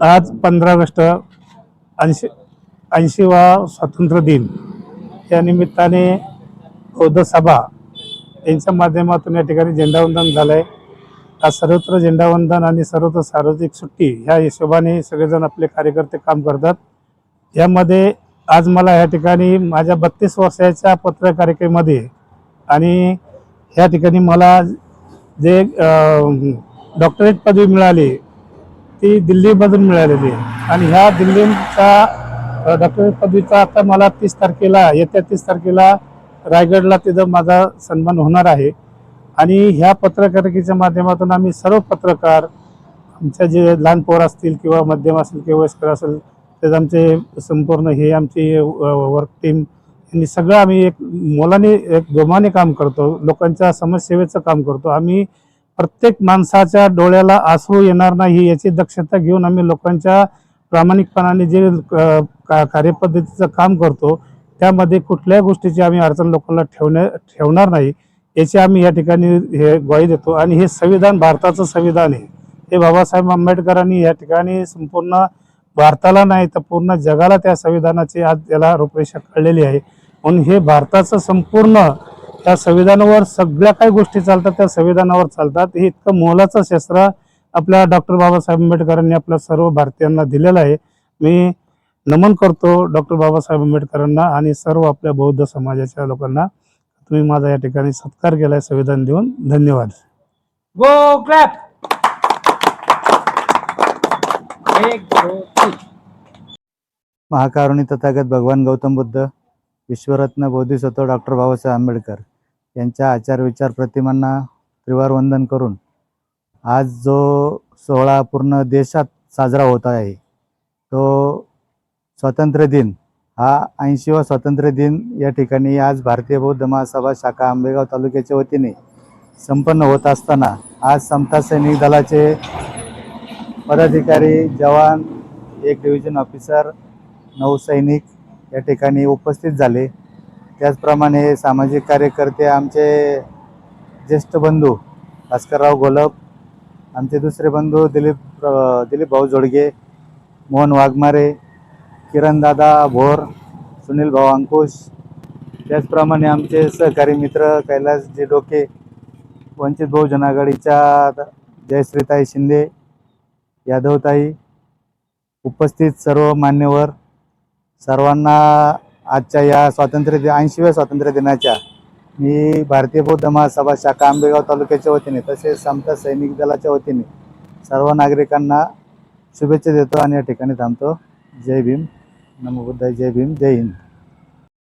आज 15 ऑगस्ट 80वा स्वातंत्र्य दिन या निमित्ताने बौद्ध सभा यांच्या माध्यमातून या ठिकाणी झेंडावंदन झालं आहे। आज सर्वत्र झेंडावंदन आणि सर्वत्र सार्वजनिक सुट्टी ह्या हिशोबाने सगळेजण आपले कार्यकर्ते काम करतात। यामध्ये आज मला या ठिकाणी माझ्या 32 वर्षाच्या पत्रकारितेमध्ये आणि ह्या ठिकाणी मला जे डॉक्टरेट पदवी मिळाली ती दिल्लीमधून मिळालेली आहे आणि ह्या दिल्लीचा डॉक्टरेट पदवीचा आता मला येत्या 30 तारखेला रायगडला तिथं माझा सन्मान होणार आहे। आणि ह्या पत्रकारितेच्या माध्यमातून आम्ही सर्व पत्रकार आमच्या जे लहान पोर असतील किंवा मध्यम असेल किंवा वयस्कर असेल त्यात आमचे संपूर्ण हे आमची वर्क टीम यांनी सगळं आम्ही एक मोलाने एक जोमाने काम करतो। लोकांच्या समाजसेवेचं काम करतो। आम्ही प्रत्येक माणसाच्या डोळ्याला आसरू येणार नाही याची दक्षता घेऊन आम्ही लोकांच्या प्रामाणिकपणाने जे कार्यपद्धतीचं काम करतो त्यामध्ये कुठल्याही गोष्टीची आम्ही अडचण लोकांना ठेवणार नाही याची आम्ही या ठिकाणी हे ग्वाही देतो। आणि हे संविधान भारताचं संविधान आहे। हे बाबासाहेब आंबेडकरांनी या ठिकाणी संपूर्ण भारताला नाही तर पूर्ण जगाला त्या संविधानाची आज त्याला रूपरेषा कळलेली आहे। म्हणून हे भारताचं संपूर्ण त्या संविधानावर सगळ्या काही गोष्टी चालतात त्या संविधानावर चालतात। हे इतकं मोलाचं शस्त्र आपल्या डॉक्टर बाबासाहेब आंबेडकरांनी आपल्या सर्व भारतीयांना दिलेलं आहे। मी नमन करतो डॉक्टर बाबासाहेब आंबेडकरांना आणि सर्व आपल्या बौद्ध समाजाच्या लोकांना। तुम्ही माझा या ठिकाणी सत्कार केलाय संविधान देऊन, धन्यवाद। गो क्लॅप। महाकारुणी तथागत भगवान गौतम बुद्ध, विश्वरत्न बोधिसत्व डॉक्टर बाबासाहेब आंबेडकर यांच्या आचार विचार प्रतिमांना त्रिवार वंदन करून आज जो सोहळा पूर्ण देशात साजरा होत आहे तो स्वातंत्र्य दिन हा 80वा स्वातंत्र्य दिन या ठिकाणी आज भारतीय बौद्ध महासभा शाखा आंबेगाव तालुक्याच्या वतीने संपन्न होत असताना आज समता सैनिक दलाचे पदाधिकारी, जवान, एक डिव्हिजन ऑफिसर, 9 सैनिक या ठिकाणी उपस्थित झाले। त्याचप्रमाणे सामाजिक कार्यकर्ते आमचे ज्येष्ठ बंधू भास्करराव घोलप, आमचे दुसरे बंधू दिलीप भाऊ जोडगे, मोहन वाघमारे, किरणदादा भोर, सुनील भाऊ अंकुश, त्याचप्रमाणे आमचे सहकारी मित्र कैलासजी डोके, वंचित बहुजन आघाडीच्या जयश्रीताई शिंदे, यादवताई, उपस्थित सर्व मान्यवर सर्वांना आजच्या या 80व्या स्वातंत्र्य दिनाच्या मी भारतीय बौद्ध महासभा शाखा आंबेगाव तालुक्याच्या वतीने तसेच समता सैनिक दलाच्या वतीने सर्व नागरिकांना शुभेच्छा देतो आणि या ठिकाणी थांबतो। जय भीम, नमो बुद्धाय, जय भीम, जय हिंद।